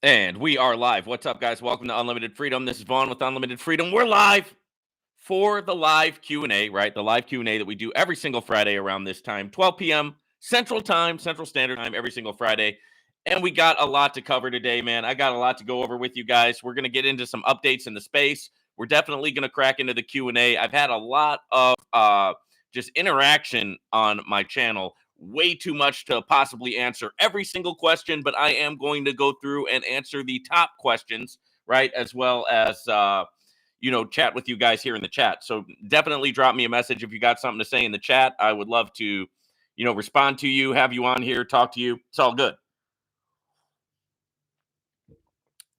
And we are live. What's up, guys? Welcome to Unlimited Freedom. This is Vaughn with Unlimited Freedom. We're live for the live Q&A, right? The live Q&A that we do every single Friday around this time, 12 p.m. Central Time, Central Standard Time, every single Friday. And we got a lot to cover today, man. I got a lot to go over with you guys. We're going to get into some updates in the space. We're definitely going to crack into the Q&A. I've had a lot of just interaction on my channel. Way too much to possibly answer every single question, but I am going to go through and answer the top questions, right? As well as, chat with you guys here in the chat. So definitely drop me a message if you got something to say in the chat. I would love to, respond to you, have you on here, talk to you. It's all good.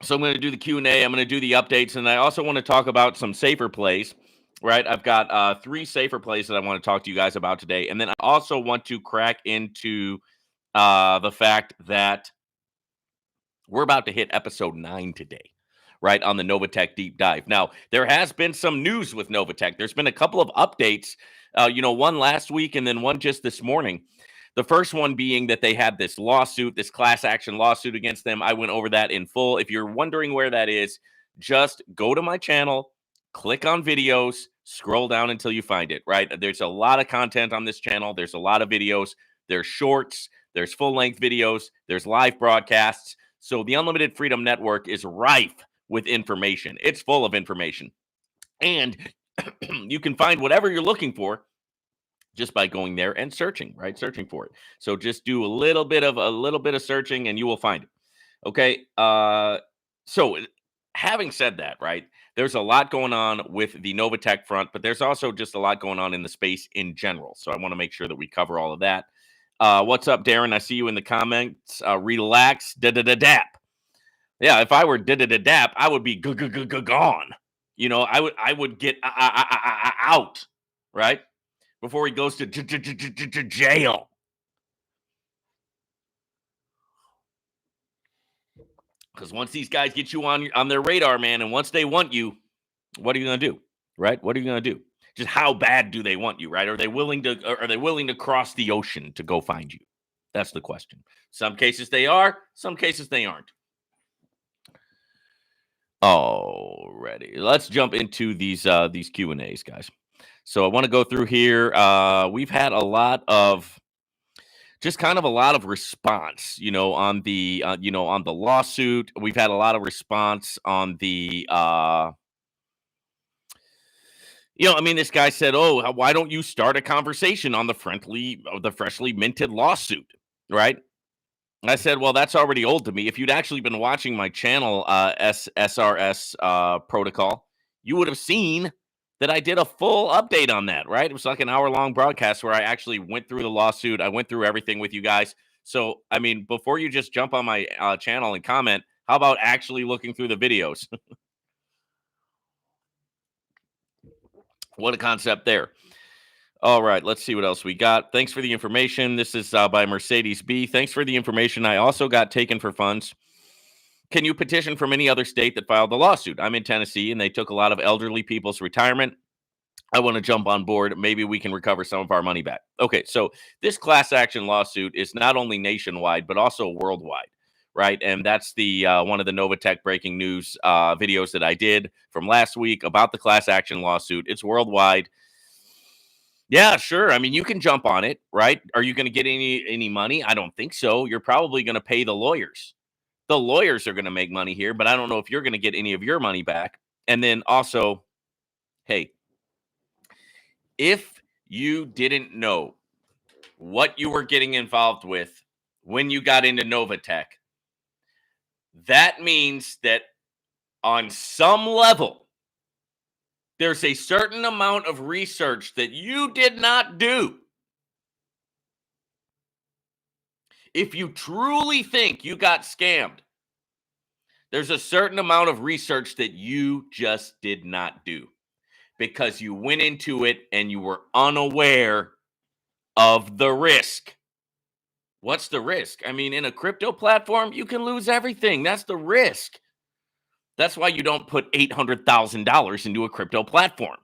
So I'm going to do the Q&A. I'm going to do the updates. And I also want to talk about some safer plays. Right, I've got 3 safer plays that I want to talk to you guys about today. And then I also want to crack into the fact that we're about to hit episode 9 today, right, on the Novatech deep dive. Now, there has been some news with Novatech. There's been a couple of updates, one last week and then one just this morning. The first one being that they had this lawsuit, this class action lawsuit against them. I went over that in full. If you're wondering where that is, just go to my channel, click on videos, scroll down until you find it, right? There's a lot of content on this channel. There's a lot of videos. There's shorts. There's full-length videos. There's live broadcasts. So the Unlimited Freedom Network is rife with information. It's full of information. And you can find whatever you're looking for just by going there and searching, right? Searching for it. So just do a little bit of searching and you will find it. Okay. So having said that, right, there's a lot going on with the Novatech front, but there's also just a lot going on in the space in general. So I want to make sure that we cover all of that. What's up, Darren? I see you in the comments. Relax, dap. Yeah, if I were dap, I would be gone. I would get out, right, before he goes to jail. Because once these guys get you on their radar, man, and once they want you, what are you going to do, right? What are you going to do? Just how bad do they want you, right? Are they willing to cross the ocean to go find you? That's the question. Some cases they are, some cases they aren't. Alrighty, let's jump into these Q&As, guys. So I want to go through here. We've had a lot of response, on the on the lawsuit. We've had a lot of response on the this guy said, "Oh, why don't you start a conversation on the freshly minted lawsuit?" Right? And I said, "Well, that's already old to me. If you'd actually been watching my channel, SRS protocol, you would have seen that I did a full update on that, right? It was like an hour-long broadcast where I actually went through the lawsuit. I went through everything with you guys. So, before you just jump on my channel and comment, how about actually looking through the videos?" What a concept there. All right, let's see what else we got. Thanks for the information. This is by Mercedes B. Thanks for the information. I also got taken for funds. Can you petition from any other state that filed the lawsuit? I'm in Tennessee, and they took a lot of elderly people's retirement. I want to jump on board. Maybe we can recover some of our money back. Okay, so this class action lawsuit is not only nationwide, but also worldwide, right? And that's the one of the Novatech breaking news videos that I did from last week about the class action lawsuit. It's worldwide. Yeah, sure. You can jump on it, right? Are you going to get any money? I don't think so. You're probably going to pay the lawyers. The lawyers are going to make money here, but I don't know if you're going to get any of your money back. And then also, hey, if you didn't know what you were getting involved with when you got into Novatech, that means that on some level, there's a certain amount of research that you did not do. If you truly think you got scammed, there's a certain amount of research that you just did not do because you went into it and you were unaware of the risk. What's the risk? In a crypto platform, you can lose everything. That's the risk. That's why you don't put $800,000 into a crypto platform.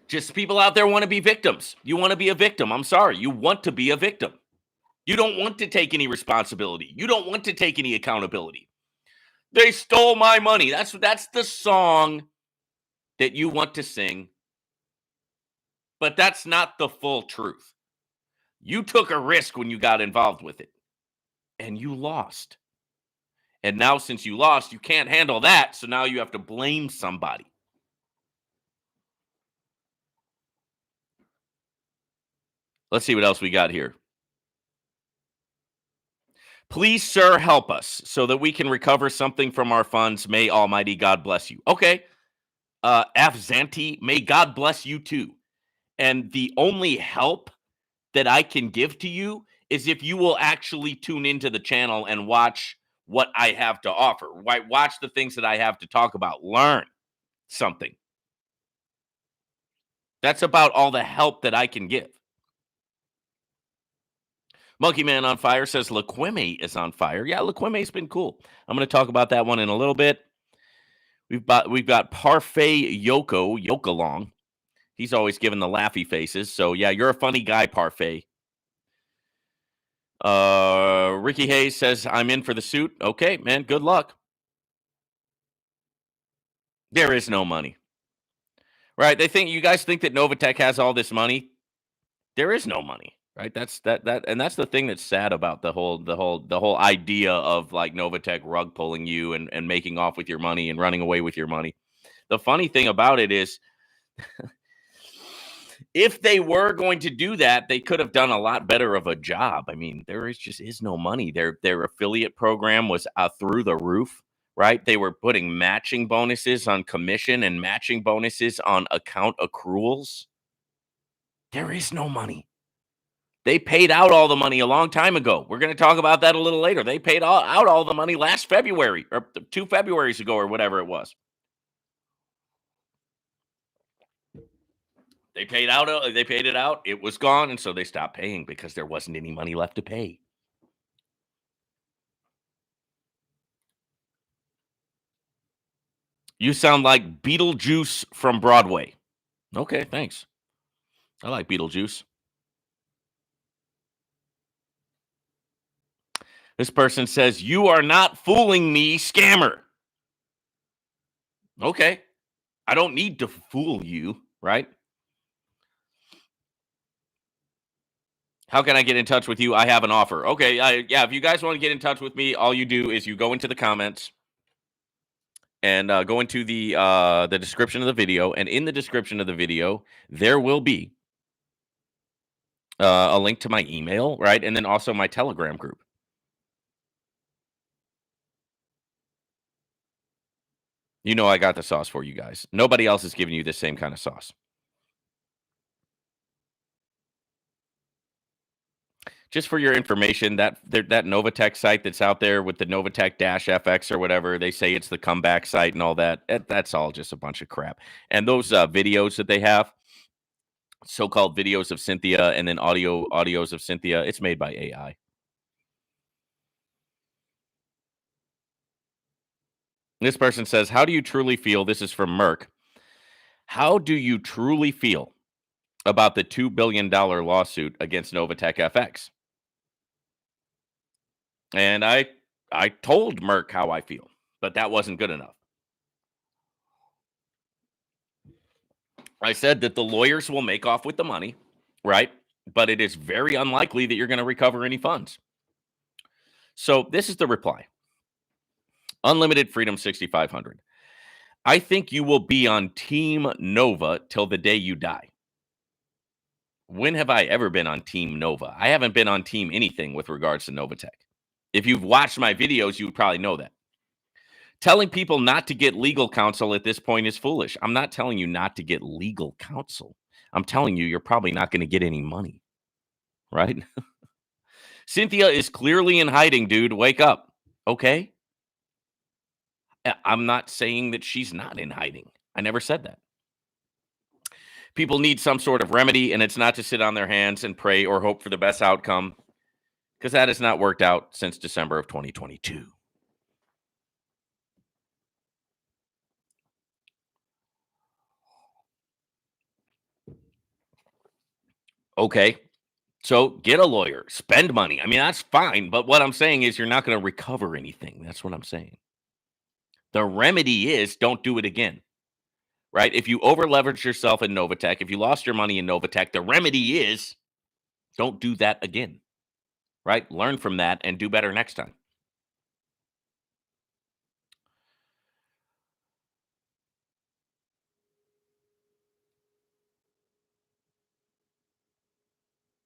Just people out there want to be victims. You want to be a victim. I'm sorry. You want to be a victim. You don't want to take any responsibility. You don't want to take any accountability. They stole my money. That's the song that you want to sing, but that's not the full truth. You took a risk when you got involved with it, and you lost. And now since you lost, you can't handle that, so now you have to blame somebody. Let's see what else we got here. Please, sir, help us so that we can recover something from our funds. May Almighty God bless you. Okay. Afzanti, may God bless you too. And the only help that I can give to you is if you will actually tune into the channel and watch what I have to offer. Right? Watch the things that I have to talk about. Learn something. That's about all the help that I can give. Monkey Man on Fire says Laquime is on fire. Yeah, Laquime's been cool. I'm going to talk about that one in a little bit. We've got Parfait Yokalong. He's always giving the laughy faces. So yeah, you're a funny guy, Parfait. Ricky Hayes says I'm in for the suit. Okay, man, good luck. There is no money. Right? You guys think that Novatech has all this money. There is no money. Right? That's the thing that's sad about the whole idea of like Novatech rug pulling you and making off with your money and running away with your money. The funny thing about it is if they were going to do that, they could have done a lot better of a job. I mean, there is no money. Their affiliate program was through the roof, right? They were putting matching bonuses on commission and matching bonuses on account accruals. There is no money. They paid out all the money a long time ago. We're going to talk about that a little later. They paid out all the money last February or 2 Februaries ago or whatever it was. They paid it out. It was gone, and so they stopped paying because there wasn't any money left to pay. You sound like Beetlejuice from Broadway. Okay, thanks. I like Beetlejuice. This person says, "You are not fooling me, scammer." Okay. I don't need to fool you, right? How can I get in touch with you? I have an offer. Okay, yeah, if you guys want to get in touch with me, all you do is you go into the comments and go into the description of the video, and in the description of the video, there will be a link to my email, right? And then also my Telegram group. You know I got the sauce for you guys. Nobody else is giving you the same kind of sauce. Just for your information, that Novatech site that's out there with the Novatech-FX or whatever, they say it's the comeback site and all that. That's all just a bunch of crap. And those videos that they have, so-called videos of Cynthia and then audios of Cynthia, it's made by AI. This person says, "How do you truly feel?" This is from Merck. "How do you truly feel about the $2 billion lawsuit against Novatech FX?" And I told Merck how I feel, but that wasn't good enough. I said that the lawyers will make off with the money, right? But it is very unlikely that you're going to recover any funds. So this is the reply. Unlimited Freedom 6500. "I think you will be on Team Nova till the day you die." When have I ever been on Team Nova? I haven't been on Team anything with regards to Novatech. If you've watched my videos, you would probably know that. Telling people not to get legal counsel at this point is foolish. I'm not telling you not to get legal counsel. I'm telling you, you're probably not going to get any money, right? Cynthia is clearly in hiding, dude. Wake up, okay? I'm not saying that she's not in hiding. I never said that. People need some sort of remedy, and it's not to sit on their hands and pray or hope for the best outcome, because that has not worked out since December of 2022. Okay. So get a lawyer, spend money. I mean, that's fine. But what I'm saying is you're not going to recover anything. That's what I'm saying. The remedy is don't do it again, right? If you over leverage yourself in Novatech, if you lost your money in Novatech, the remedy is don't do that again, right? Learn from that and do better next time.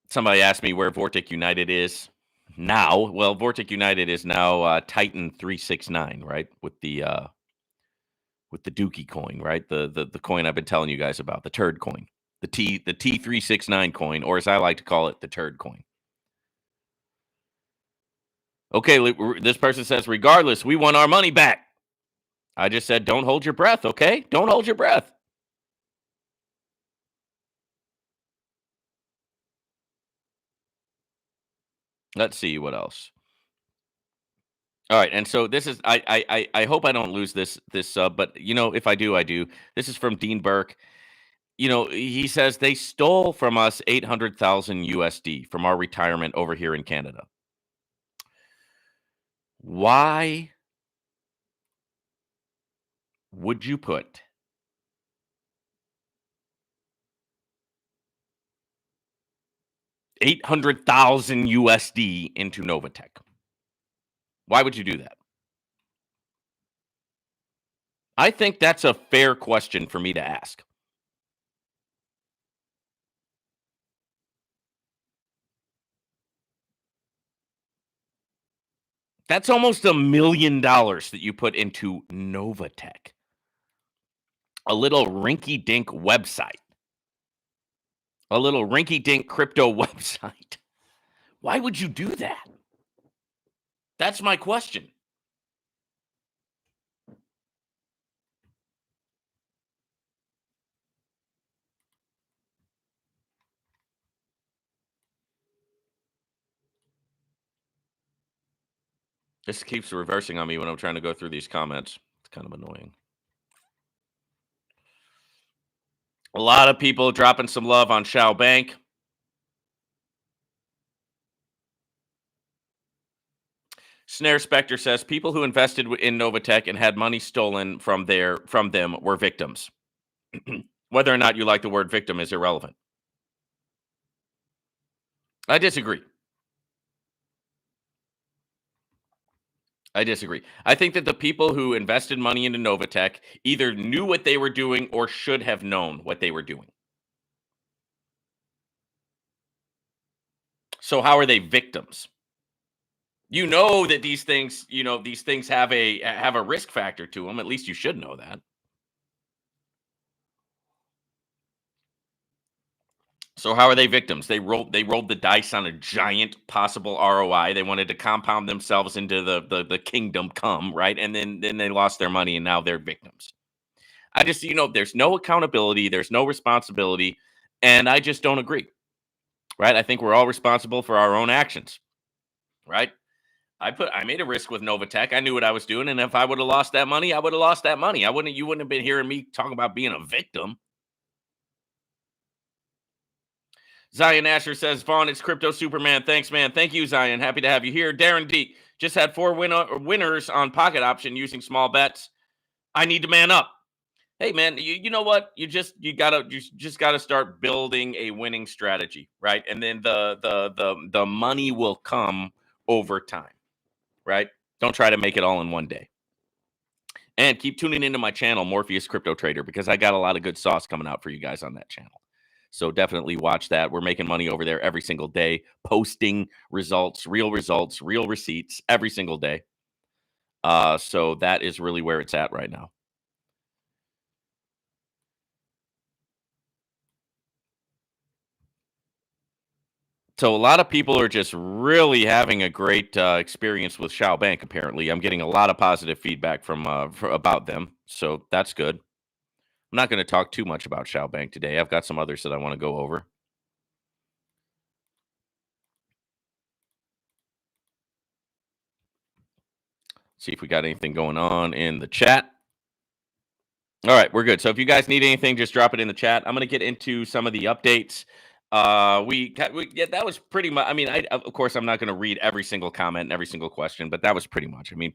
Somebody asked me where Vortic United is now. Well, Vortic United is now Titan 369, right? With the Dookie coin, right? The coin I've been telling you guys about, the turd coin. The T369 coin, or as I like to call it, the turd coin. Okay, this person says, regardless, we want our money back. I just said, don't hold your breath, okay? Don't hold your breath. Let's see what else. All right, and so this is I hope I don't lose this but if I do, I do. This is from Dean Burke. He says they stole from us 800,000 USD from our retirement over here in Canada. Why would you put 800,000 USD into Novatech? Why would you do that? I think that's a fair question for me to ask. That's almost $1 million that you put into Novatech. A little rinky-dink website. A little rinky-dink crypto website. Why would you do that? That's my question. This keeps reversing on me when I'm trying to go through these comments. It's kind of annoying. A lot of people dropping some love on Shao Bank. Snare Spectre says people who invested in Novatech and had money stolen from them were victims. Whether or not you like the word victim is irrelevant. I disagree. I think that the people who invested money into Novatech either knew what they were doing or should have known what they were doing. So how are they victims? You know that these things have a risk factor to them. At least you should know that. So how are they victims? They rolled the dice on a giant possible ROI. They wanted to compound themselves into the kingdom come, right? And then they lost their money and now they're victims. I just, there's no accountability, there's no responsibility, and I just don't agree. Right? I think we're all responsible for our own actions. Right? I made a risk with Novatech. I knew what I was doing, and if I would have lost that money, I would have lost that money. You wouldn't have been hearing me talk about being a victim. Zion Asher says, Vaughn, it's Crypto Superman. Thanks, man. Thank you, Zion. Happy to have you here. Darren D just had 4 winners on pocket option using small bets. I need to man up. Hey, man, you know what? You just gotta start building a winning strategy, right? And then the money will come over time, right? Don't try to make it all in one day. And keep tuning into my channel, Morpheus Crypto Trader, because I got a lot of good sauce coming out for you guys on that channel. So definitely watch that. We're making money over there every single day, posting results, real receipts every single day. So that is really where it's at right now. So a lot of people are just really having a great experience with Shao Bank. Apparently, I'm getting a lot of positive feedback from about them, so that's good. I'm not going to talk too much about Shao Bank today. I've got some others that I want to go over. See if we got anything going on in the chat. All right, we're good. So if you guys need anything, just drop it in the chat. I'm going to get into some of the updates. Yeah, that was pretty much. I mean, of course I'm not going to read every single comment and every single question, but that was pretty much. I mean,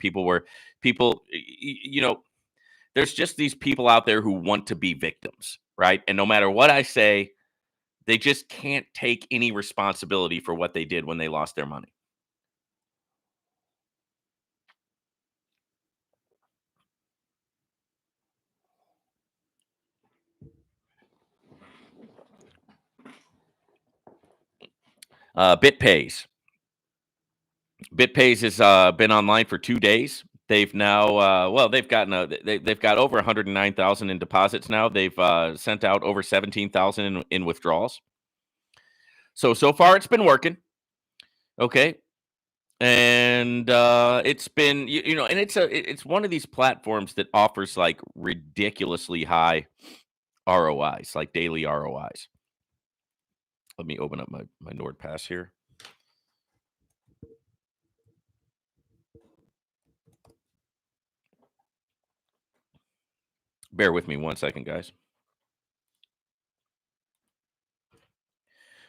there's just these people out there who want to be victims, right? And no matter what I say, they just can't take any responsibility for what they did when they lost their money. BitPays. BitPays has been online for 2 days. They've now, they've gotten they've got over 109,000 in deposits now. They've sent out over 17,000 in withdrawals. So far it's been working. Okay, and it's been and it's one of these platforms that offers like ridiculously high ROIs, like daily ROIs. Let me open up my NordPass here. Bear with me 1 second, guys.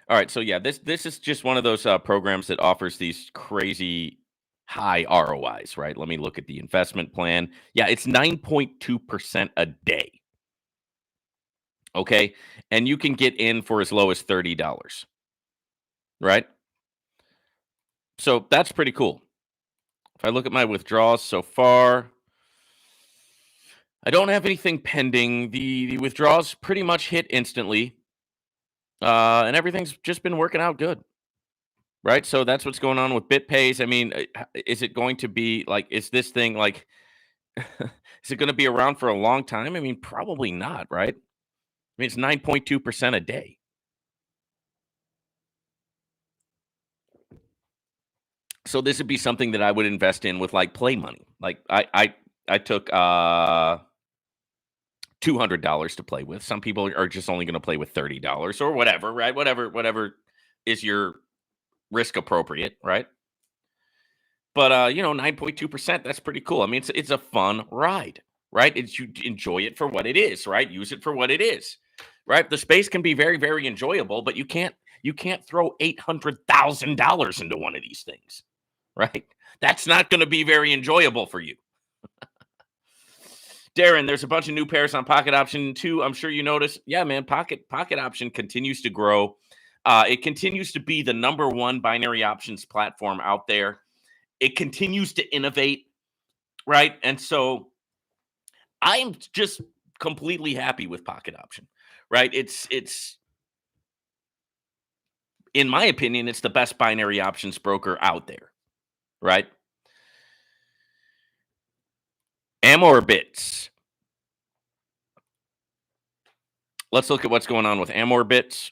All right, so yeah, this is just one of those programs that offers these crazy high ROIs, right? Let me look at the investment plan. Yeah, it's 9.2% a day. Okay, and you can get in for as low as $30, right? So that's pretty cool. If I look at my withdrawals so far, I don't have anything pending. The withdrawals pretty much hit instantly, and everything's just been working out good. Right, so that's what's going on with BitPays. I mean, is it going to be like? Is this thing like? Is it going to be around for a long time? I mean, probably not. Right? I mean, it's 9.2% a day. So this would be something that I would invest in with like play money. Like I took $200 to play with. Some people are just only going to play with $30 or whatever. Right? Whatever is your risk appropriate. Right? But 9.2%, that's pretty cool. I mean, it's a fun ride, right? You enjoy it for what it is, right? Use it for what it is. Right? The space can be very, very enjoyable, but you can't throw $800,000 into one of these things. Right? That's not going to be very enjoyable for you. Darren, there's a bunch of new pairs on Pocket Option 2. I'm sure you noticed. Yeah, man, Pocket Option continues to grow. It continues to be the number one binary options platform out there. It continues to innovate, right? And so I am just completely happy with Pocket Option, right? It's in my opinion, it's the best binary options broker out there, right? AmorBits. Let's look at what's going on with AmorBits.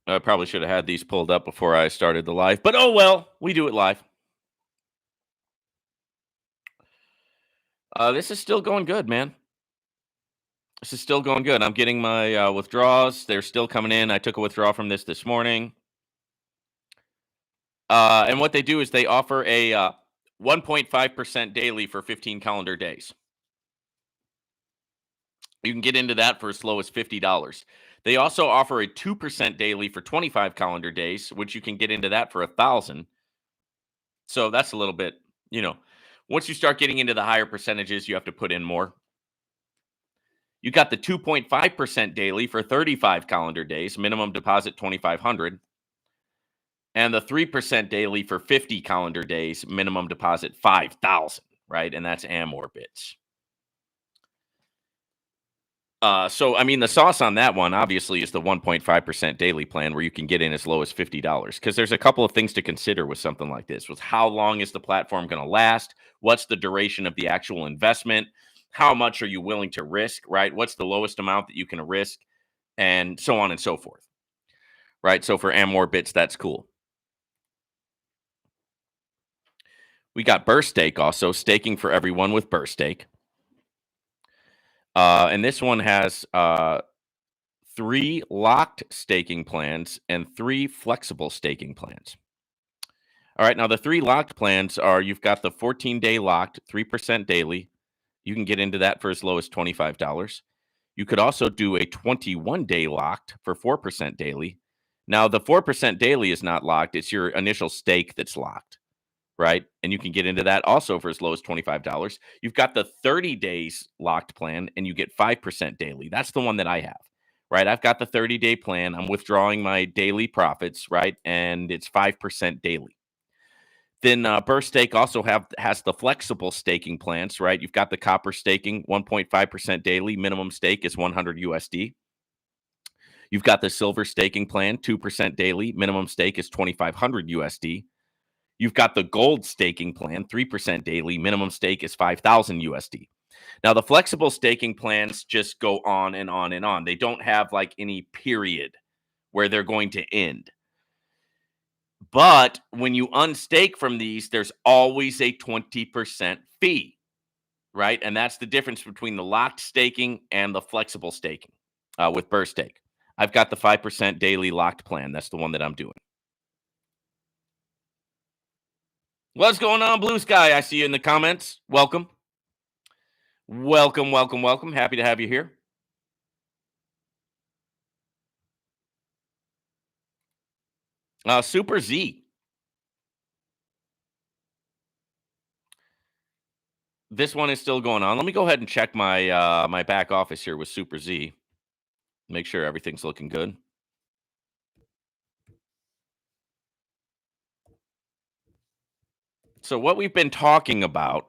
I probably should have had these pulled up before I started the live, but oh well, we do it live. This is still going good, man. This is still going good. I'm getting my withdrawals. They're still coming in. I took a withdrawal from this morning. And what they do is they offer a 1.5% daily for 15 calendar days. You can get into that for as low as $50. They also offer a 2% daily for 25 calendar days, which you can get into that for $1,000. So that's a little bit, once you start getting into the higher percentages, you have to put in more. You got the 2.5% daily for 35 calendar days, minimum deposit $2,500. And the 3% daily for 50 calendar days, minimum deposit $5,000, right? And that's AmorBits. So, I mean, the sauce on that one, obviously, is the 1.5% daily plan where you can get in as low as $50. Because there's a couple of things to consider with something like this. With how long is the platform going to last? What's the duration of the actual investment? How much are you willing to risk, right? What's the lowest amount that you can risk? And so on and so forth, right? So for AmorBits, that's cool. We got Burst Stake also, staking for everyone with Burst Stake. And this one has 3 locked staking plans and 3 flexible staking plans. All right, now the 3 locked plans are, you've got the 14-day locked, 3% daily. You can get into that for as low as $25. You could also do a 21-day locked for 4% daily. Now, the 4% daily is not locked. It's your initial stake that's locked, right? And you can get into that also for as low as $25. You've got the 30 days locked plan, and you get 5% daily. That's the one that I have, right? I've got the 30-day plan. I'm withdrawing my daily profits, right? And it's 5% daily. Then Burst Stake also has the flexible staking plans, right? You've got the copper staking, 1.5% daily. Minimum stake is 100 USD. You've got the silver staking plan, 2% daily. Minimum stake is 2,500 USD. You've got the gold staking plan, 3% daily. Minimum stake is 5,000 USD. Now, the flexible staking plans just go on and on and on. They don't have like any period where they're going to end. But when you unstake from these, there's always a 20% fee, right? And that's the difference between the locked staking and the flexible staking with Burst Stake. I've got the 5% daily locked plan. That's the one that I'm doing. What's going on, Blue Sky? I see you in the comments. Welcome. Welcome, welcome, welcome. Happy to have you here. SuperZ. This one is still going on. Let me go ahead and check my my back office here with SuperZ. Make sure everything's looking good. So what we've been talking about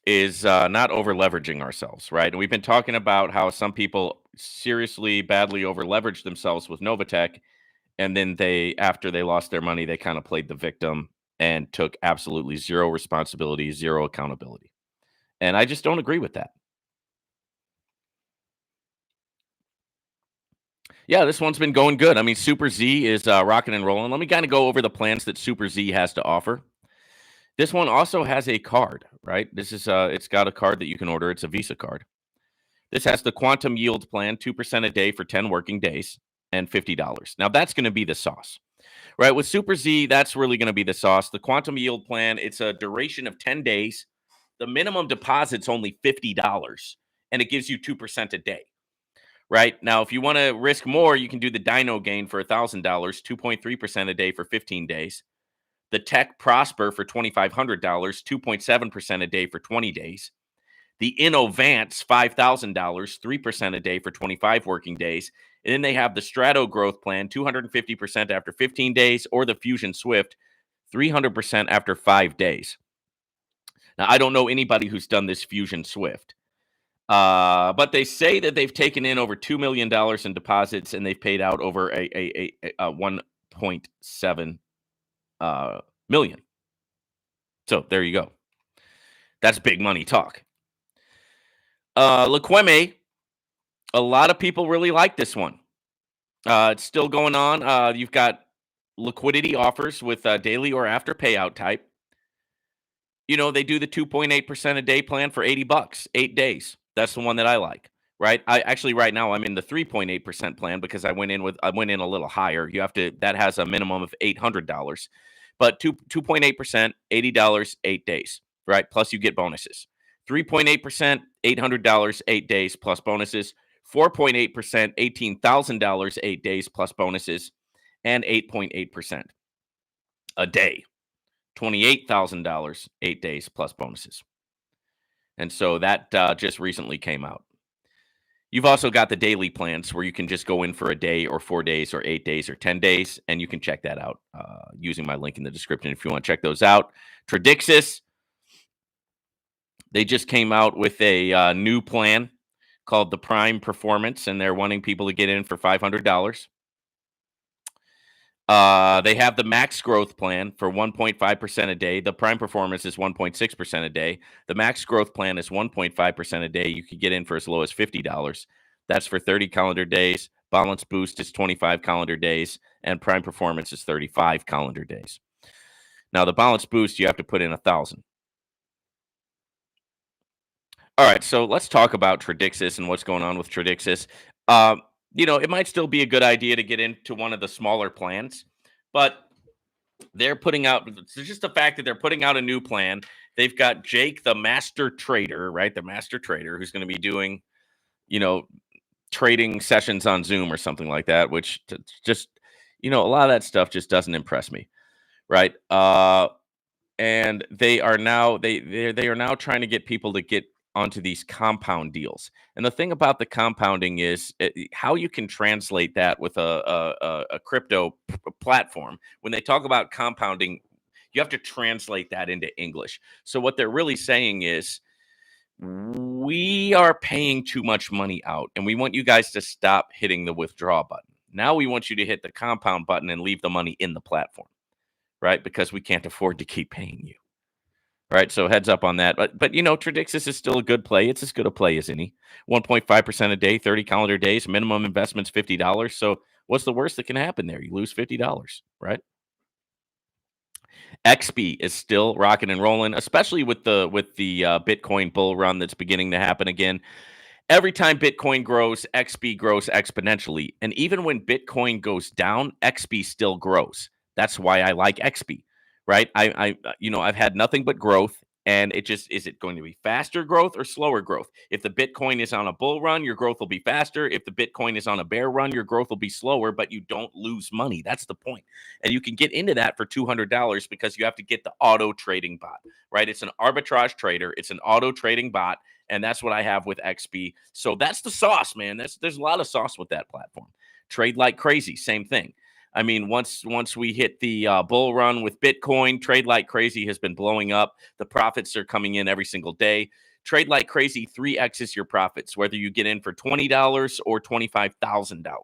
is not over leveraging ourselves, right? And we've been talking about how some people seriously badly over leveraged themselves with Novatech, and then after they lost their money, they kind of played the victim and took absolutely zero responsibility, zero accountability. And I just don't agree with that. Yeah, this one's been going good. I mean, SuperZ is rocking and rolling. Let me kind of go over the plans that SuperZ has to offer. This one also has a card, right? This is it's got a card that you can order. It's a Visa card. This has the quantum yield plan, 2% a day for 10 working days and $50. Now that's going to be the sauce, right? With SuperZ, that's really going to be the sauce. The quantum yield plan, it's a duration of 10 days. The minimum deposit's only $50 and it gives you 2% a day, right? Now, if you want to risk more, you can do the Dino gain for $1,000, 2.3% a day for 15 days. The Tech Prosper for $2,500, 2.7% a day for 20 days. The Innovance, $5,000, 3% a day for 25 working days. And then they have the Strato Growth Plan, 250% after 15 days, or the Fusion Swift, 300% after 5 days. Now, I don't know anybody who's done this Fusion Swift, but they say that they've taken in over $2 million in deposits and they've paid out over a 1.7 million. So there you go. That's big money talk. Laqueme, a lot of people really like this one. It's still going on. You've got liquidity offers with daily or after payout type. You know, they do the 2.8% a day plan for $80, 8 days. That's the one that I like, right? I actually right now I'm in the 3.8% plan because I went in a little higher. That has a minimum of $800. But 2.8%, $80, 8 days, right? Plus you get bonuses. 3.8%, $800, 8 days plus bonuses. 4.8%, $18,000, 8 days plus bonuses. And 8.8% a day, $28,000, 8 days plus bonuses. And so that just recently came out. You've also got the daily plans where you can just go in for a day or 4 days or 8 days or 10 days, and you can check that out using my link in the description if you want to check those out. Tradus, they just came out with a new plan called the Prime Performance, and they're wanting people to get in for $500. They have the Max Growth Plan for 1.5% a day. The Prime Performance is 1.6% a day. The Max Growth Plan is 1.5% a day. You could get in for as low as $50. That's for 30 calendar days. Balance Boost is 25 calendar days, and Prime Performance is 35 calendar days. Now, the Balance Boost, you have to put in 1,000. All right, so let's talk about Tradus and what's going on with Tradus. It might still be a good idea to get into one of the smaller plans, but they're putting out just the fact that they're putting out a new plan They've got Jake, the master trader, right? The master trader who's going to be doing, trading sessions on Zoom or something like that, which just, a lot of that stuff just doesn't impress me, right? And they are now they are now trying to get people to get onto these compound deals. And the thing about the compounding is how you can translate that with a crypto platform. When they talk about compounding, you have to translate that into English. So what they're really saying is, we are paying too much money out, and we want you guys to stop hitting the withdraw button. Now we want you to hit the compound button and leave the money in the platform, right? Because we can't afford to keep paying you. Right. So heads up on that. But Tradixis is still a good play. It's as good a play as any. 1.5% a day, 30 calendar days, minimum investment's $50. So what's the worst that can happen there? You lose $50, right? XP is still rocking and rolling, especially with the Bitcoin bull run that's beginning to happen again. Every time Bitcoin grows, XP grows exponentially. And even when Bitcoin goes down, XP still grows. That's why I like XP, right? I've had nothing but growth. And is it going to be faster growth or slower growth? If the Bitcoin is on a bull run, your growth will be faster. If the Bitcoin is on a bear run, your growth will be slower, but you don't lose money. That's the point. And you can get into that for $200 because you have to get the auto trading bot, right? It's an arbitrage trader. It's an auto trading bot. And that's what I have with XP. So that's the sauce, man. There's a lot of sauce with that platform. Trade like crazy, same thing. I mean, once we hit the bull run with Bitcoin, Trade Like Crazy has been blowing up. The profits are coming in every single day. Trade Like Crazy 3x's your profits, whether you get in for $20 or $25,000.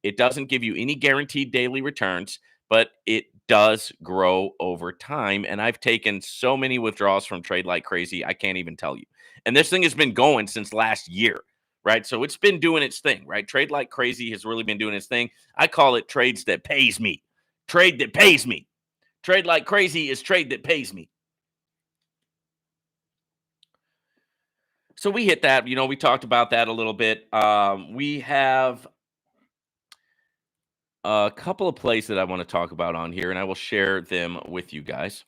It doesn't give you any guaranteed daily returns, but it does grow over time. And I've taken so many withdrawals from Trade Like Crazy, I can't even tell you. And this thing has been going since last year. Right. So it's been doing its thing, right? Trade Like Crazy has really been doing its thing. I call it trades that pays me. Trade that pays me. Trade Like Crazy is trade that pays me. So we hit that, we talked about that a little bit. We have a couple of plays that I want to talk about on here, and I will share them with you guys.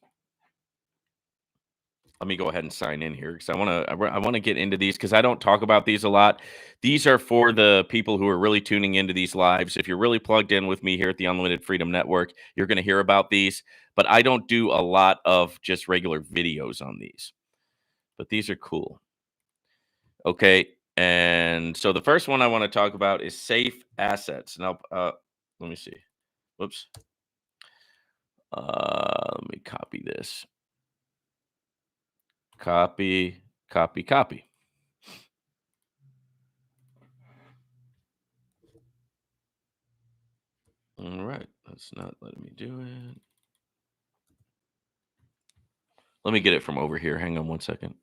Let me go ahead and sign in here because I want to get into these because I don't talk about these a lot. These are for the people who are really tuning into these lives. If you're really plugged in with me here at the Unlimited Freedom Network, you're going to hear about these. But I don't do a lot of just regular videos on these. But these are cool. Okay, and so the first one I want to talk about is safe assets. Now, let me see. Whoops. Let me copy this. Copy, copy, copy. All right, that's not letting me do it. Let me get it from over here. Hang on one second.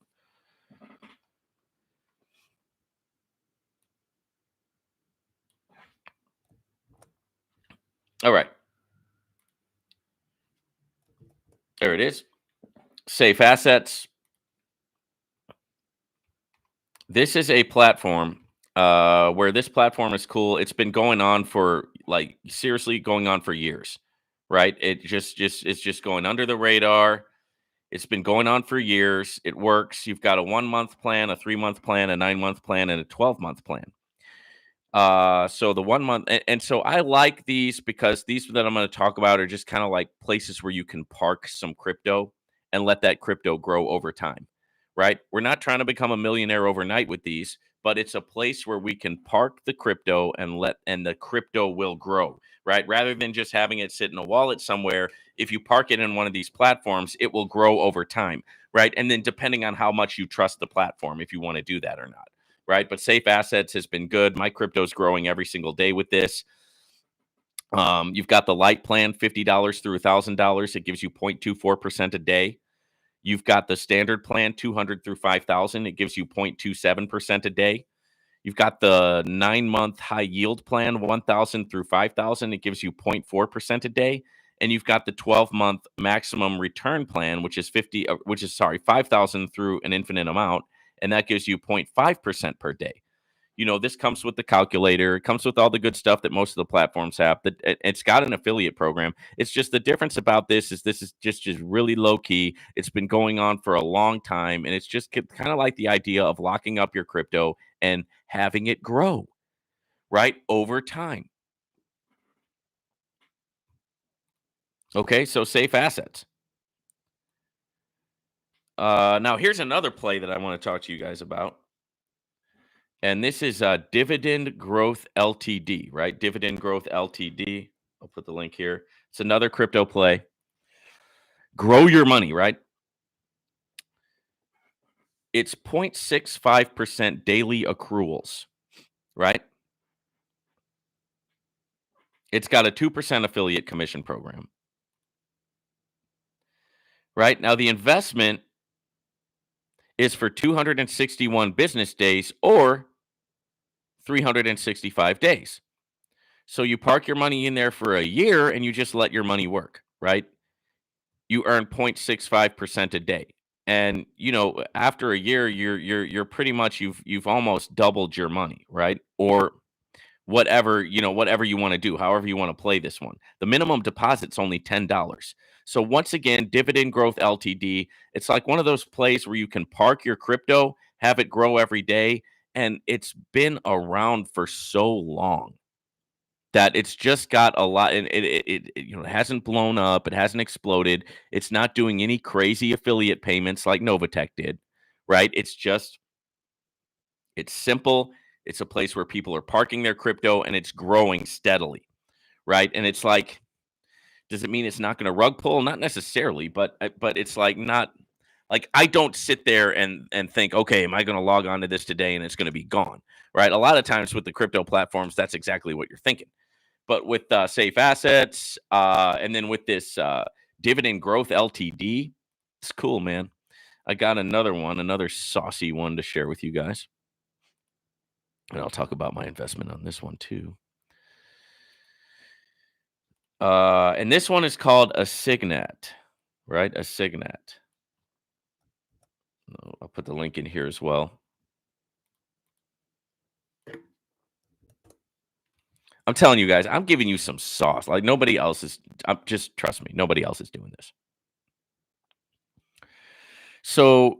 All right. There it is. Safe assets. This is a platform where this platform is cool. It's been going on for seriously going on for years, right? It's just going under the radar. It's been going on for years. It works. You've got a 1-month plan, a 3-month plan, a 9-month plan, and a 12-month plan. So the 1 month, and so I like these because these that I'm going to talk about are just kind of like places where you can park some crypto and let that crypto grow over time, right? We're not trying to become a millionaire overnight with these, but it's a place where we can park the crypto and the crypto will grow, right? Rather than just having it sit in a wallet somewhere, if you park it in one of these platforms, it will grow over time, right? And then depending on how much you trust the platform, if you want to do that or not. Right. But safe assets has been good. My crypto's growing every single day with this. You've got the light plan, $50 through $1,000. It gives you 0.24% a day. You've got the standard plan, 200 through 5,000. It gives you 0.27% a day. You've got the 9-month high yield plan, 1,000 through 5,000. It gives you 0.4% a day. And you've got the 12-month maximum return plan, which is 5,000 through an infinite amount. And that gives you 0.5% per day. This comes with the calculator. It comes with all the good stuff that most of the platforms have. It's got an affiliate program. It's just the difference about this is just really low key. It's been going on for a long time, and it's just kind of like the idea of locking up your crypto and having it grow, right, over time. Okay, so safe assets. Now here's another play that I want to talk to you guys about. And this is Dividend Growth LTD, right? Dividend Growth LTD. I'll put the link here. It's another crypto play. Grow your money, right? It's 0.65% daily accruals, right? It's got a 2% affiliate commission program, right? Now, the investment is for 261 business days or 365 days. So you park your money in there for a year and you just let your money work, right? You earn 0.65% a day. And after a year, you're pretty much you've almost doubled your money, right? Or whatever you want to do, however you want to play this one. The minimum deposit's only $10. So once again, Dividend Growth LTD, it's like one of those plays where you can park your crypto, have it grow every day, and it's been around for so long that it's just got a lot, and it hasn't blown up, it hasn't exploded, it's not doing any crazy affiliate payments like Novatech did, right? It's simple. It's a place where people are parking their crypto and it's growing steadily, right? And it's like, does it mean it's not going to rug pull? Not necessarily, but it's like not like I don't sit there and think, okay, am I going to log on to this today and it's going to be gone, right? A lot of times with the crypto platforms, that's exactly what you're thinking. But with safe assets, and then with this Dividend Growth LTD, it's cool, man. I got another saucy one to share with you guys. And I'll talk about my investment on this one too. And this one is called a Signet, right? A Signet. I'll put the link in here as well. I'm telling you guys, I'm giving you some sauce. Like nobody else is. Just trust me, nobody else is doing this. So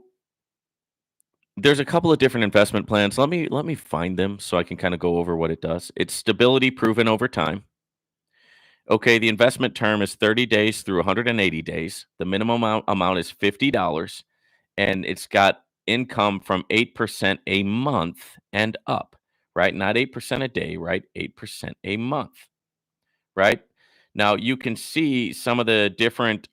there's a couple of different investment plans. Let me find them so I can kind of go over what it does. It's stability proven over time. Okay, the investment term is 30 days through 180 days. The minimum amount is $50, and it's got income from 8% a month and up, right? Not 8% a day, right? 8% a month, right? Now you can see some of the different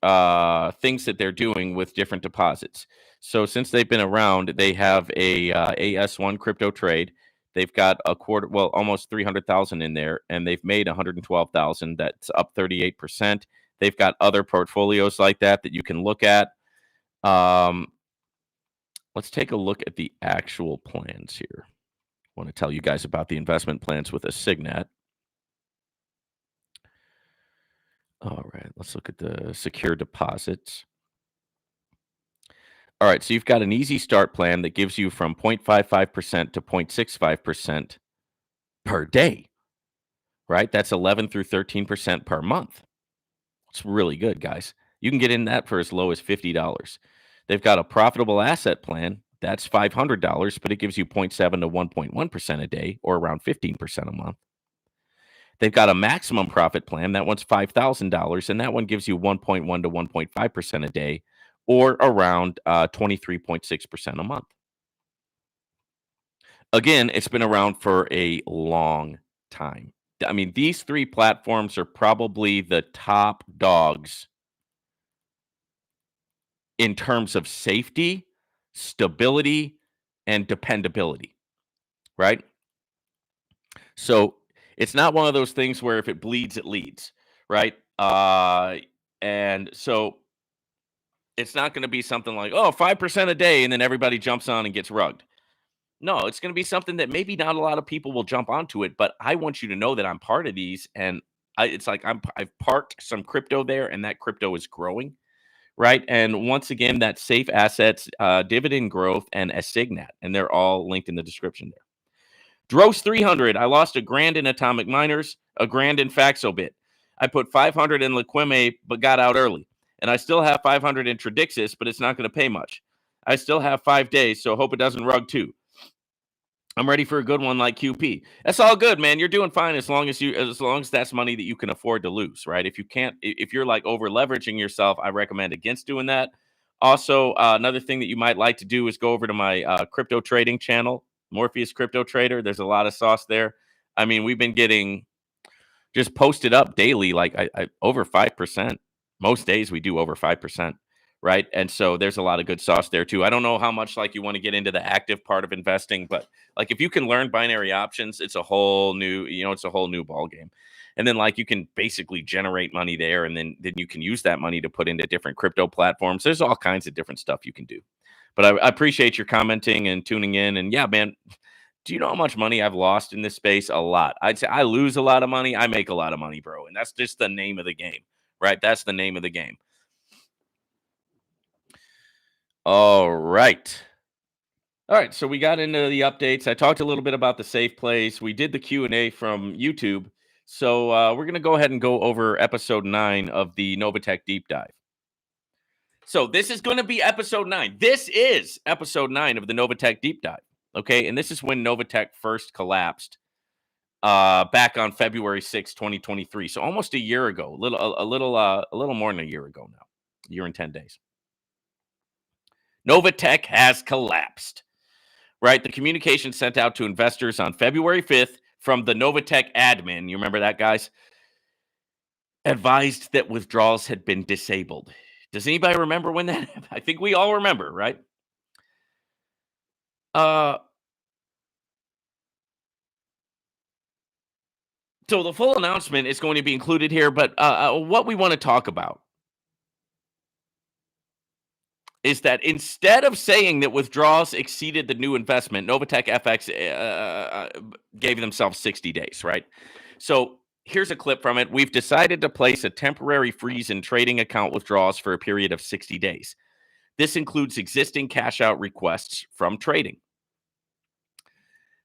things that they're doing with different deposits. So since they've been around, they have a AS1 crypto trade. They've got almost 300,000 in there, and they've made 112,000. That's up 38%. They've got other portfolios like that you can look at. Let's take a look at the actual plans here. I want to tell you guys about the investment plans with a Signet. All right, let's look at the secure deposits. All right, so you've got an easy start plan that gives you from 0.55% to 0.65% per day, right? That's 11 through 13% per month. It's really good, guys. You can get in that for as low as $50. They've got a profitable asset plan. That's $500, but it gives you 0.7 to 1.1% a day or around 15% a month. They've got a maximum profit plan. That one's $5,000, and that one gives you 1.1 to 1.5% a day or around 23.6% a month. Again, it's been around for a long time. I mean, these three platforms are probably the top dogs in terms of safety, stability, and dependability, right? So it's not one of those things where if it bleeds, it leads, right? And so it's not going to be something like, 5% a day, and then everybody jumps on and gets rugged. No, it's going to be something that maybe not a lot of people will jump onto it, but I want you to know that I'm part of these, and it's like I've parked some crypto there, and that crypto is growing, right? And once again, that safe assets, dividend growth, and a Signet, and they're all linked in the description there. Dross 300. I lost $1,000 in Atomic Miners, $1,000 in Faxobit. I put 500 in Liquime, but got out early. And I still have 500 in Tradixis, but it's not going to pay much. I still have 5 days, so hope it doesn't rug too. I'm ready for a good one like QP. That's all good, man. You're doing fine as long as that's money that you can afford to lose, right? If you're like over leveraging yourself, I recommend against doing that. Also, another thing that you might like to do is go over to my crypto trading channel, Morpheus Crypto Trader. There's a lot of sauce there. I mean, we've been getting just posted up daily, like I over 5%. Most days we do over 5%, right? And so there's a lot of good sauce there too. I don't know how much like you want to get into the active part of investing, but like if you can learn binary options, it's a whole new, it's a whole new ball game. And then like you can basically generate money there, and then you can use that money to put into different crypto platforms. There's all kinds of different stuff you can do. But I appreciate your commenting and tuning in. And yeah, man, do you know how much money I've lost in this space? A lot. I'd say I lose a lot of money. I make a lot of money, bro. And that's just the name of the game, right? That's the name of the game. All right. All right. So we got into the updates. I talked a little bit about the safe plays. We did the Q&A from YouTube. So we're going to go ahead and go over episode 9 of the Novatech deep dive. So this is going to be episode 9. This is episode 9 of the Novatech deep dive. Okay. And this is when Novatech first collapsed back on February 6, 2023. So almost a year ago, a little more than a year ago now, a year and 10 days. Novatech has collapsed, right? The communication sent out to investors on February 5th from the Novatech admin, you remember that, guys, advised that withdrawals had been disabled. Does anybody remember when that happened? I think we all remember, right? So the full announcement is going to be included here, but what we want to talk about is that instead of saying that withdrawals exceeded the new investment, Novatech FX gave themselves 60 days, right? So here's a clip from it. We've decided to place a temporary freeze in trading account withdrawals for a period of 60 days. This includes existing cash out requests from trading.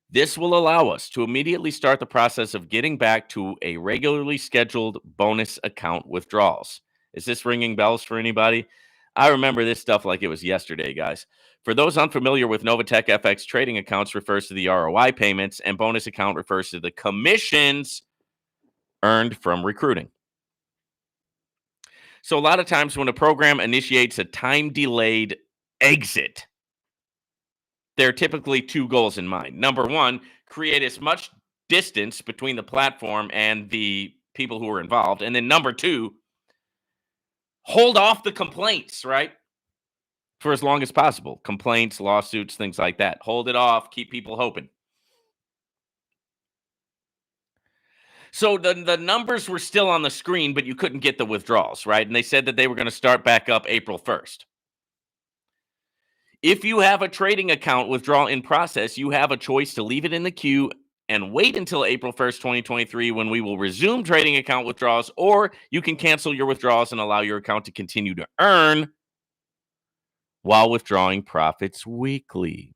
This will allow us to immediately start the process of getting back to a regularly scheduled bonus account withdrawals. Is this ringing bells for anybody? I remember this stuff like it was yesterday, guys. For those unfamiliar with Novatech FX, trading accounts refers to the ROI payments, and bonus account refers to the commissions earned from recruiting. So a lot of times when a program initiates a time-delayed exit, there are typically 2 goals in mind. Number 1, create as much distance between the platform and the people who are involved. And then number 2, hold off the complaints, right? For as long as possible. Complaints, lawsuits, things like that. Hold it off, keep people hoping. So the numbers were still on the screen, but you couldn't get the withdrawals, right? And they said that they were going to start back up April 1st. If you have a trading account withdrawal in process, you have a choice to leave it in the queue and wait until April 1st, 2023, when we will resume trading account withdrawals, or you can cancel your withdrawals and allow your account to continue to earn while withdrawing profits weekly.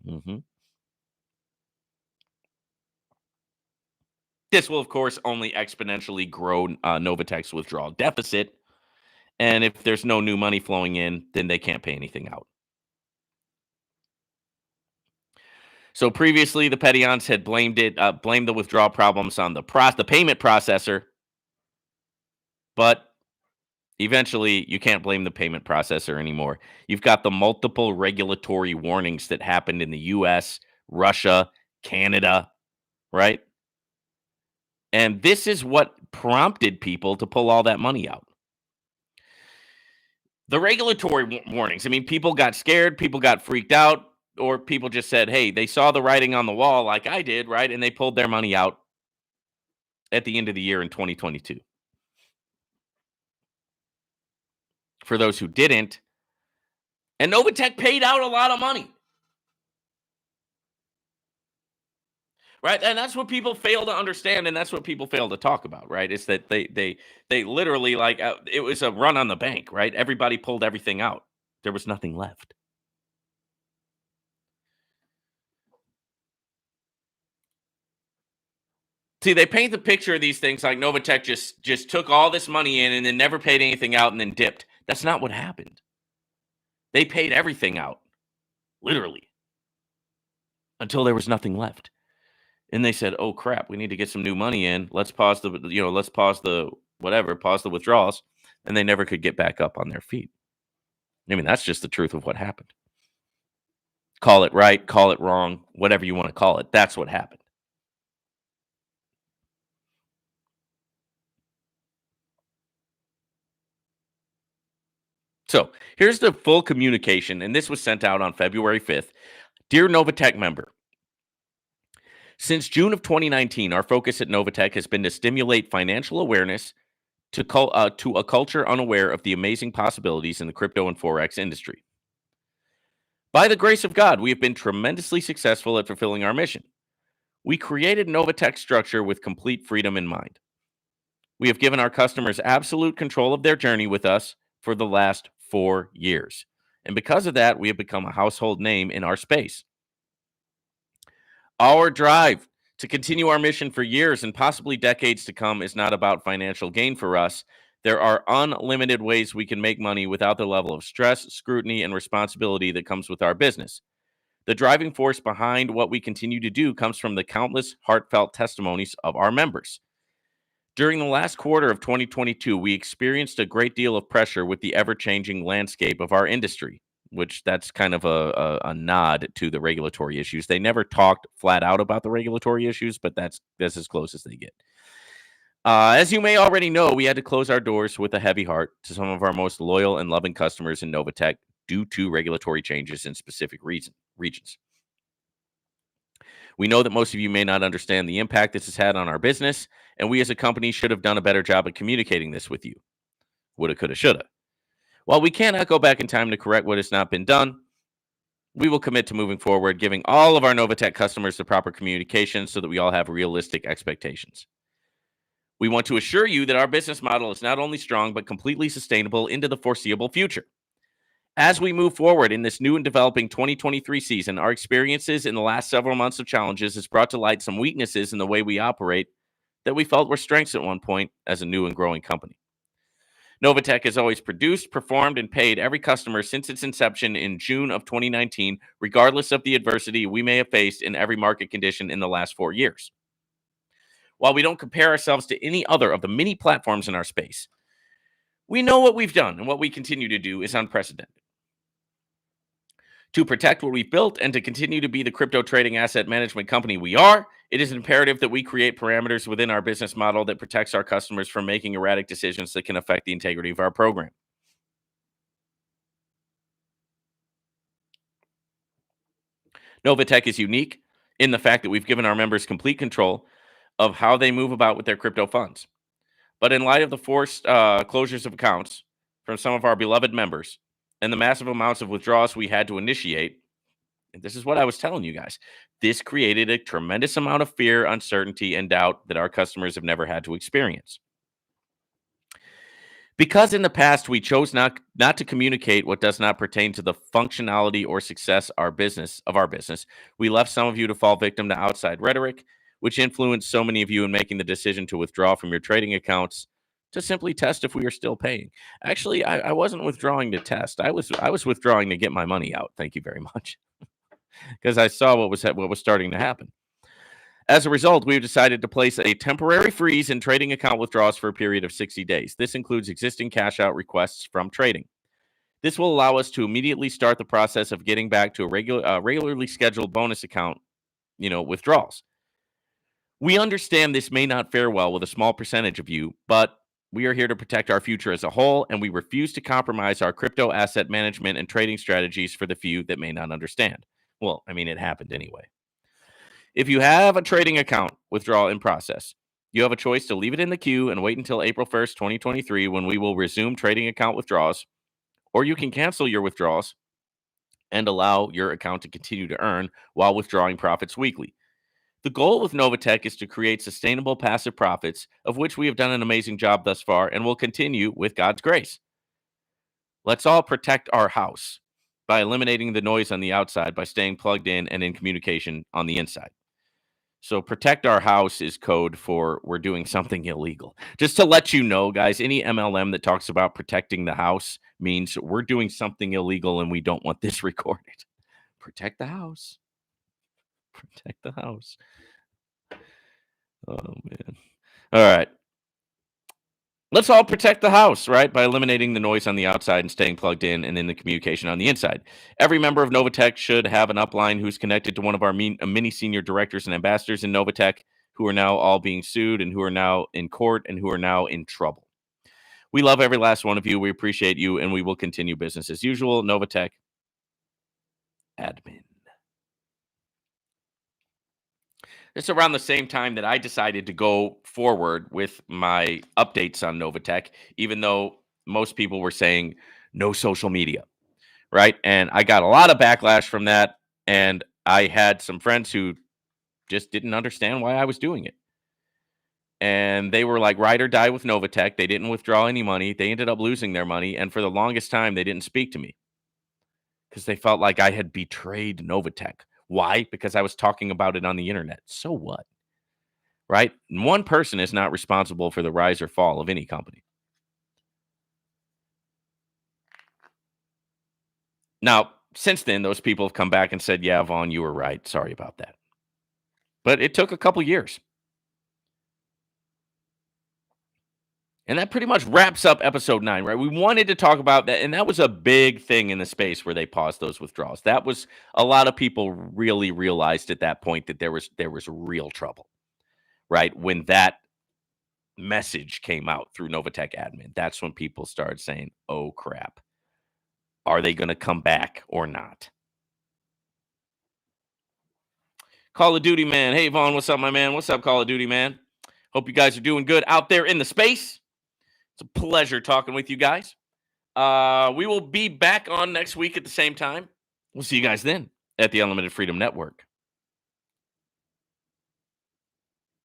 This will, of course, only exponentially grow Novatech's withdrawal deficit. And if there's no new money flowing in, then they can't pay anything out. So previously, the Petions had blamed the withdrawal problems on the payment processor. But eventually, you can't blame the payment processor anymore. You've got the multiple regulatory warnings that happened in the US, Russia, Canada, right? And this is what prompted people to pull all that money out. The regulatory warnings, I mean, people got scared, people got freaked out, or people just said, hey, they saw the writing on the wall like I did, right? And they pulled their money out at the end of the year in 2022. For those who didn't, and Novatech paid out a lot of money. Right? And that's what people fail to understand, and that's what people fail to talk about, right? Is that they literally, like, it was a run on the bank, right? Everybody pulled everything out. There was nothing left. See, they paint the picture of these things like Novatech just took all this money in and then never paid anything out and then dipped. That's not what happened. They paid everything out, literally, until there was nothing left. And they said, "Oh crap, we need to get some new money in. Let's pause the withdrawals." And they never could get back up on their feet. I mean, that's just the truth of what happened. Call it right, call it wrong, whatever you want to call it. That's what happened. So here's the full communication, and this was sent out on February 5th. Dear Novatech member, since June of 2019, our focus at Novatech has been to stimulate financial awareness to a culture unaware of the amazing possibilities in the crypto and Forex industry. By the grace of God, we have been tremendously successful at fulfilling our mission. We created Novatech structure with complete freedom in mind. We have given our customers absolute control of their journey with us for the last 4 years. And because of that, we have become a household name in our space. Our drive to continue our mission for years and possibly decades to come is not about financial gain for us. There are unlimited ways we can make money without the level of stress, scrutiny, and responsibility that comes with our business. The driving force behind what we continue to do comes from the countless heartfelt testimonies of our members. During the last quarter of 2022, we experienced a great deal of pressure with the ever-changing landscape of our industry, which that's kind of a nod to the regulatory issues. They never talked flat out about the regulatory issues, but that's as close as they get. As you may already know, we had to close our doors with a heavy heart to some of our most loyal and loving customers in Novatech due to regulatory changes in specific regions. We know that most of you may not understand the impact this has had on our business, and we as a company should have done a better job at communicating this with you. Woulda, coulda, shoulda. While we cannot go back in time to correct what has not been done, we will commit to moving forward, giving all of our Novatech customers the proper communication so that we all have realistic expectations. We want to assure you that our business model is not only strong, but completely sustainable into the foreseeable future. As we move forward in this new and developing 2023 season, our experiences in the last several months of challenges has brought to light some weaknesses in the way we operate that we felt were strengths at one point as a new and growing company. Novatech has always produced, performed, and paid every customer since its inception in June of 2019, regardless of the adversity we may have faced in every market condition in the last 4 years. While we don't compare ourselves to any other of the many platforms in our space, we know what we've done and what we continue to do is unprecedented. To protect what we've built and to continue to be the crypto trading asset management company we are, it is imperative that we create parameters within our business model that protects our customers from making erratic decisions that can affect the integrity of our program. Novatech is unique in the fact that we've given our members complete control of how they move about with their crypto funds. But in light of the forced closures of accounts from some of our beloved members and the massive amounts of withdrawals we had to initiate, and this is what I was telling you guys, this created a tremendous amount of fear, uncertainty, and doubt that our customers have never had to experience. Because in the past we chose not to communicate what does not pertain to the functionality or success of our business, we left some of you to fall victim to outside rhetoric, which influenced so many of you in making the decision to withdraw from your trading accounts to simply test if we are still paying. Actually, I wasn't withdrawing to test. I was withdrawing to get my money out. Thank you very much, because I saw what was starting to happen. As a result, we've decided to place a temporary freeze in trading account withdrawals for a period of 60 days. This includes existing cash out requests from trading. This will allow us to immediately start the process of getting back to a regularly scheduled bonus account, withdrawals. We understand this may not fare well with a small percentage of you, but we are here to protect our future as a whole, and we refuse to compromise our crypto asset management and trading strategies for the few that may not understand. Well, I mean, it happened anyway. If you have a trading account withdrawal in process, you have a choice to leave it in the queue and wait until April 1st, 2023, when we will resume trading account withdrawals, or you can cancel your withdrawals and allow your account to continue to earn while withdrawing profits weekly. The goal with Novatech is to create sustainable passive profits, of which we have done an amazing job thus far and will continue with God's grace. Let's all protect our house by eliminating the noise on the outside by staying plugged in and in communication on the inside. So protect our house is code for we're doing something illegal. Just to let you know, guys, any MLM that talks about protecting the house means we're doing something illegal and we don't want this recorded. Protect the house. Protect the house. Oh, man. All right. Let's all protect the house, right? By eliminating the noise on the outside and staying plugged in and then the communication on the inside. Every member of Novatech should have an upline who's connected to one of our many senior directors and ambassadors in Novatech who are now all being sued and who are now in court and who are now in trouble. We love every last one of you. We appreciate you, and we will continue business as usual. Novatech admin. It's around the same time that I decided to go forward with my updates on Novatech, even though most people were saying no social media, right? And I got a lot of backlash from that. And I had some friends who just didn't understand why I was doing it. And they were like, ride or die with Novatech. They didn't withdraw any money. They ended up losing their money. And for the longest time, they didn't speak to me because they felt like I had betrayed Novatech. Why? Because I was talking about it on the internet. So what? Right? And one person is not responsible for the rise or fall of any company. Now, since then, those people have come back and said, yeah, Vaughn, you were right. Sorry about that. But it took a couple years. And that pretty much wraps up episode 9, right? We wanted to talk about that. And that was a big thing in the space where they paused those withdrawals. That was a lot of people really realized at that point that there was real trouble, right? When that message came out through Novatech admin, that's when people started saying, oh, crap. Are they going to come back or not? Call of Duty man. Hey, Vaughn, what's up, my man? What's up, Call of Duty man? Hope you guys are doing good out there in the space. It's a pleasure talking with you guys. We will be back on next week at the same time. We'll see you guys then at the Unlimited Freedom Network.